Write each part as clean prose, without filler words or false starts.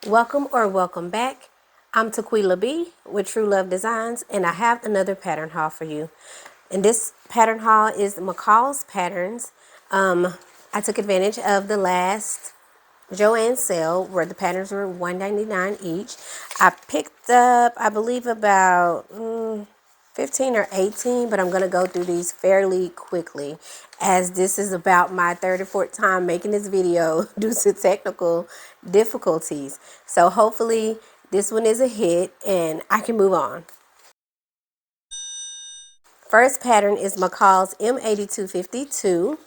Welcome or welcome back. I'm Tequila B with TruLuv Designs, and I have another pattern haul for you. And this pattern haul is McCall's patterns. I took advantage of the last JoAnn sale where the patterns were $1.99 each. I picked up, I believe, about 15 or 18, but I'm going to go through these fairly quickly as this is about my third or fourth time making this video due to technical difficulties. So hopefully this one is a hit and I can move on. First pattern is McCall's M8252.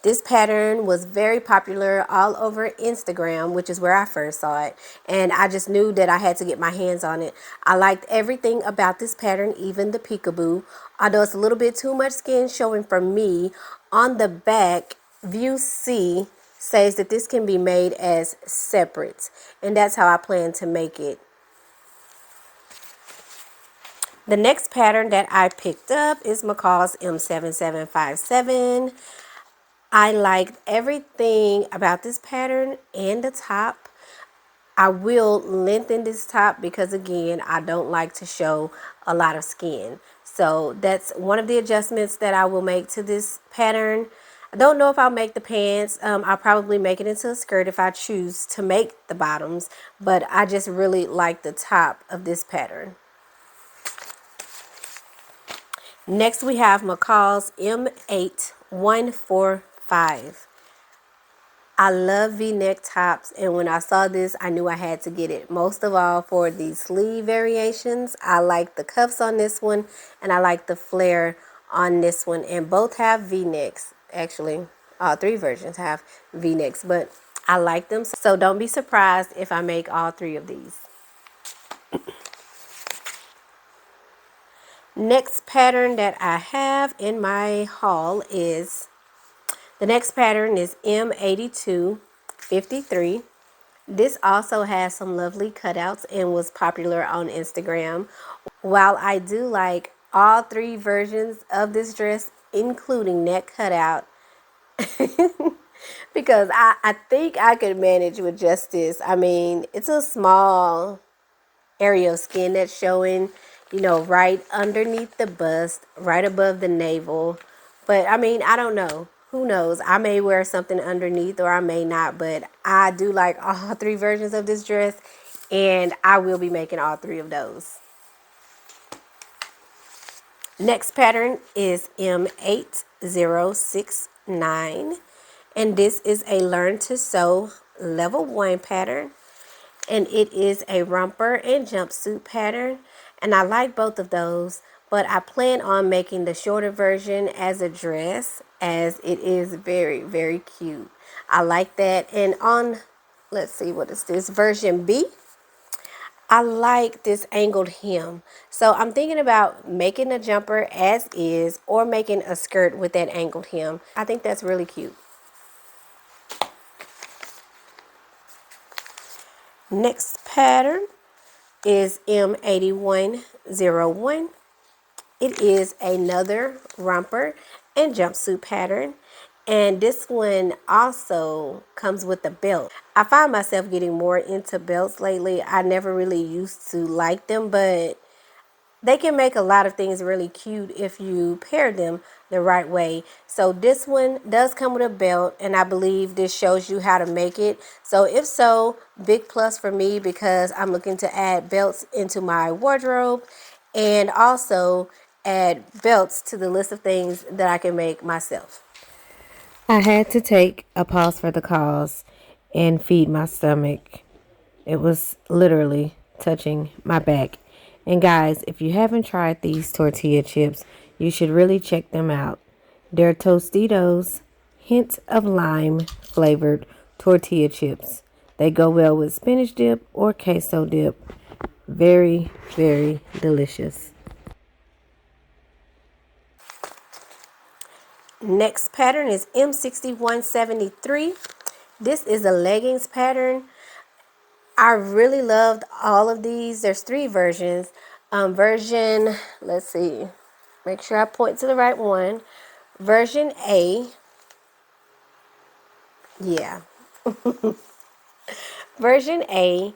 This pattern was very popular all over Instagram, which is where I first saw it. And I just knew that I had to get my hands on it. I liked everything about this pattern, even the peekaboo. Although it's a little bit too much skin showing for me, on the back, view C says that this can be made as separate. And that's how I plan to make it. The next pattern that I picked up is McCall's M7757. I liked everything about this pattern and the top. I will lengthen this top because, again, I don't like to show a lot of skin. So that's one of the adjustments that I will make to this pattern. I don't know if I'll make the pants. I'll probably make it into a skirt if I choose to make the bottoms. But I just really like the top of this pattern. Next, we have McCall's M8145. I love V-neck tops, and when I saw this, I knew I had to get it. Most of all for the sleeve variations. I like the cuffs on this one, and I like the flare on this one. And both have V-necks. Actually, all three versions have V-necks, but I like them. So don't be surprised if I make all three of these. Next pattern that I have in my haul is, the next pattern is M8253. This also has some lovely cutouts and was popular on Instagram. While I do like all three versions of this dress, including neck cutout, because I think I could manage with just this. I mean, it's a small area of skin that's showing, right underneath the bust, right above the navel. But I mean, I don't know. Who knows? I may wear something underneath or I may not, but I do like all three versions of this dress and I will be making all three of those. Next pattern is M8069, and this is a Learn to Sew level 1 pattern. And it is a romper and jumpsuit pattern, and I like both of those, but I plan on making the shorter version as a dress as it is very, very cute. I like that. And on, let's see, what is this, version B, I like this angled hem. So I'm thinking about making a jumper as is or making a skirt with that angled hem. I think that's really cute. Next pattern is M8101. It is another romper and jumpsuit pattern, and this one also comes with a belt. I find myself getting more into belts lately. I never really used to like them, but they can make a lot of things really cute if you pair them the right way. So this one does come with a belt, and I believe this shows you how to make it. So if so, big plus for me because I'm looking to add belts into my wardrobe and also add belts to the list of things that I can make myself. I had to take a pause for the cause and feed my stomach. It was literally touching my back. And guys, if you haven't tried these tortilla chips, you should really check them out. They're Tostitos, hint of lime flavored tortilla chips. They go well with spinach dip or queso dip. Very, very delicious. Next pattern is M6173. This is a leggings pattern. I really loved all of these. There's three versions. Let's see, make sure I point to the right one. Version A, yeah. Version A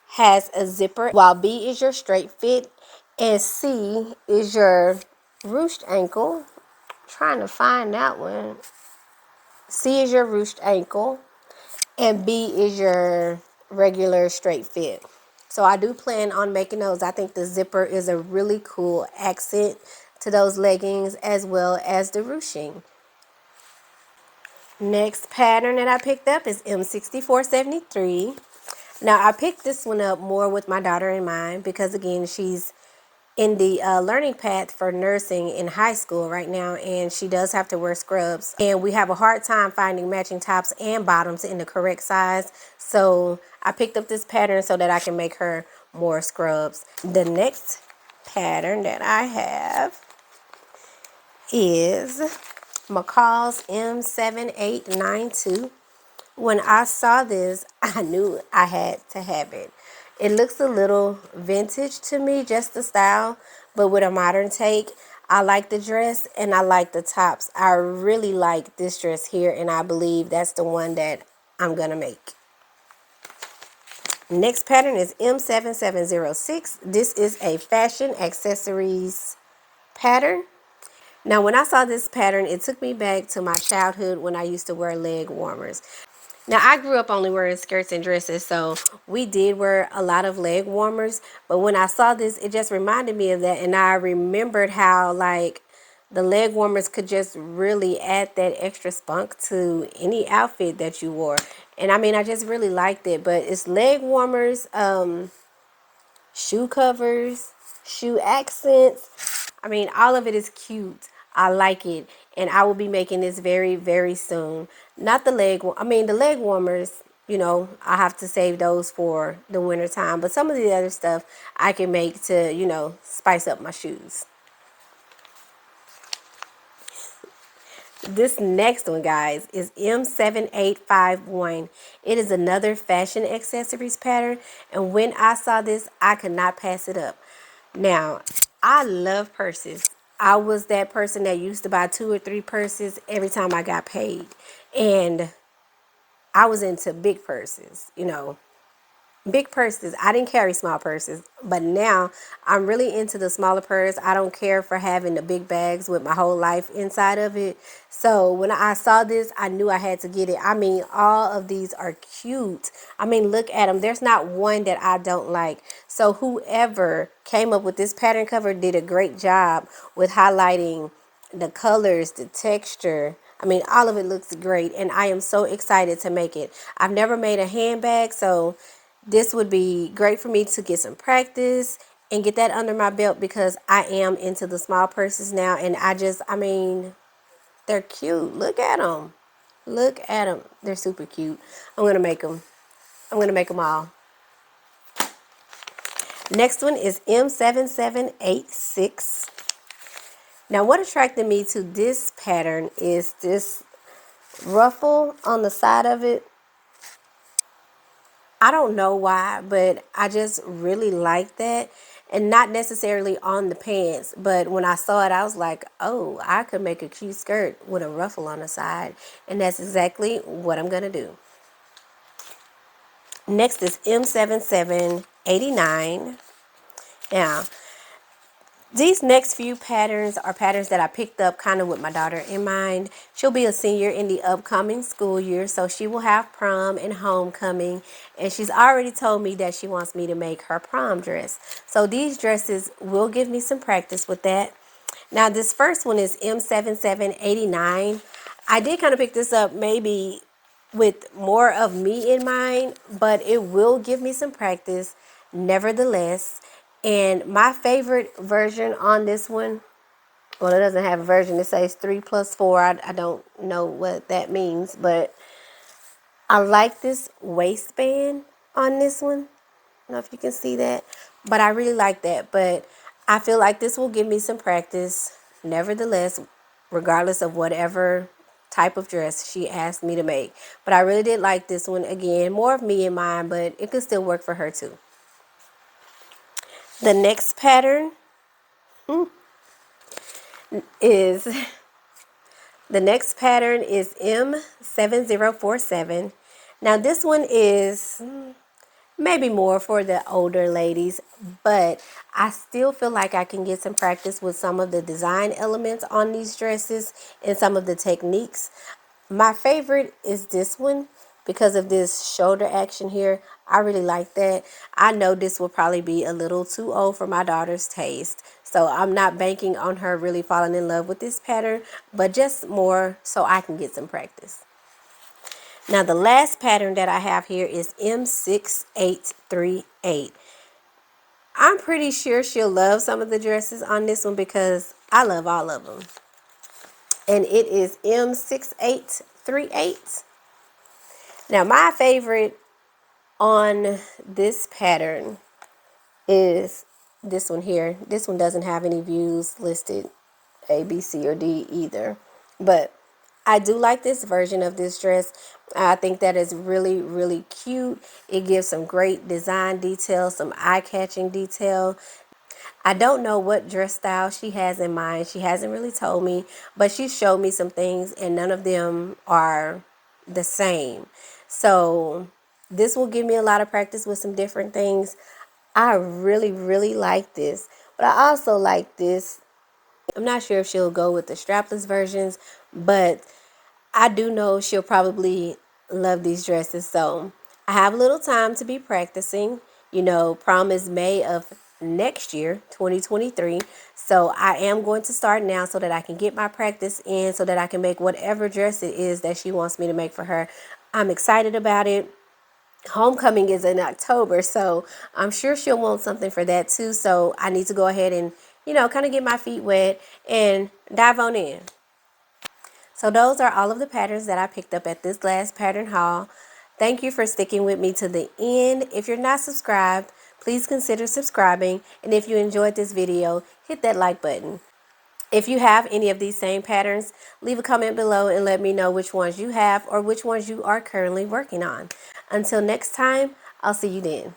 has a zipper, while B is your straight fit, and C is your ruched ankle. Trying to find that one. C is your ruched ankle, and B is your regular straight fit. So I do plan on making those. I think the zipper is a really cool accent to those leggings, as well as the ruching. Next pattern that I picked up is M6473. Now I picked this one up more with my daughter in mind because, again, she's in the learning path for nursing in high school right now, and she does have to wear scrubs, and we have a hard time finding matching tops and bottoms in the correct size. So I picked up this pattern so that I can make her more scrubs. The next pattern that I have is McCall's M7892. When I saw this, I knew I had to have it. It looks a little vintage to me, just the style, but with a modern take. I like the dress and I like the tops. I really like this dress here, and I believe that's the one that I'm gonna make. Next pattern is M7706. This is a fashion accessories pattern. Now, when I saw this pattern, it took me back to my childhood when I used to wear leg warmers. Now, I grew up only wearing skirts and dresses, so we did wear a lot of leg warmers. But when I saw this, it just reminded me of that. And I remembered how, like, the leg warmers could just really add that extra spunk to any outfit that you wore. And I mean, I just really liked it. But it's leg warmers, shoe covers, shoe accents. I mean, all of it is cute. I like it. And I will be making this very, very soon. Not the the leg warmers, I have to save those for the winter time. But some of the other stuff I can make to, spice up my shoes. This next one, guys, is M7851. It is another fashion accessories pattern. And when I saw this, I could not pass it up. Now, I love purses. I was that person that used to buy 2 or 3 purses every time I got paid. And I was into big purses, big purses. I didn't carry small purses, but now I'm really into the smaller purse. I don't care for having the big bags with my whole life inside of it. So when I saw this, I knew I had to get it. I mean, all of these are cute. I mean, look at them. There's not one that I don't like. So whoever came up with this pattern cover did a great job with highlighting the colors, the texture. I mean, all of it looks great, and I am so excited to make it. I've never made a handbag, so this would be great for me to get some practice and get that under my belt, because I am into the small purses now, and I mean, they're cute. Look at them. Look at them. They're super cute. I'm going to make them. I'm going to make them all. Next one is M7786. Now, what attracted me to this pattern is this ruffle on the side of it. I don't know why, but I just really like that. And not necessarily on the pants, but when I saw it, I was like, oh, I could make a cute skirt with a ruffle on the side. And that's exactly what I'm going to do. Next is M7789. Now, these next few patterns are patterns that I picked up kind of with my daughter in mind. She'll be a senior in the upcoming school year, so she will have prom and homecoming. And she's already told me that she wants me to make her prom dress. So these dresses will give me some practice with that. Now, this first one is M7789. I did kind of pick this up maybe with more of me in mind, but it will give me some practice nevertheless. And my favorite version on this one, well, it doesn't have a version. It says 3+4. I don't know what that means, but I like this waistband on this one. I don't know if you can see that, but I really like that. But I feel like this will give me some practice nevertheless, regardless of whatever type of dress she asked me to make. But I really did like this one. Again, more of me in mind, but it could still work for her too. The next pattern is M7047. Now this one is maybe more for the older ladies, but I still feel like I can get some practice with some of the design elements on these dresses and some of the techniques. My favorite is this one because of this shoulder action here. I really like that. I know this will probably be a little too old for my daughter's taste, so I'm not banking on her really falling in love with this pattern, but just more so I can get some practice. Now the last pattern that I have here is M6838. I'm pretty sure she'll love some of the dresses on this one because I love all of them. And it is M6838. Now my favorite on this pattern is this one here. This one doesn't have any views listed, A, B, C, or D either. But I do like this version of this dress. I think that is really, really cute. It gives some great design detail, some eye-catching detail. I don't know what dress style she has in mind. She hasn't really told me, but she showed me some things and none of them are the same. So this will give me a lot of practice with some different things. I really, really like this. But I also like this. I'm not sure if she'll go with the strapless versions, but I do know she'll probably love these dresses. So I have a little time to be practicing. Prom is May of next year, 2023. So I am going to start now so that I can get my practice in so that I can make whatever dress it is that she wants me to make for her. I'm excited about it. Homecoming is in October, so I'm sure she'll want something for that too. So I need to go ahead and, kind of get my feet wet and dive on in. So those are all of the patterns that I picked up at this last pattern haul. Thank you for sticking with me to the end. If you're not subscribed, please consider subscribing. And if you enjoyed this video, hit that like button. If you have any of these same patterns, leave a comment below and let me know which ones you have or which ones you are currently working on. Until next time, I'll see you then.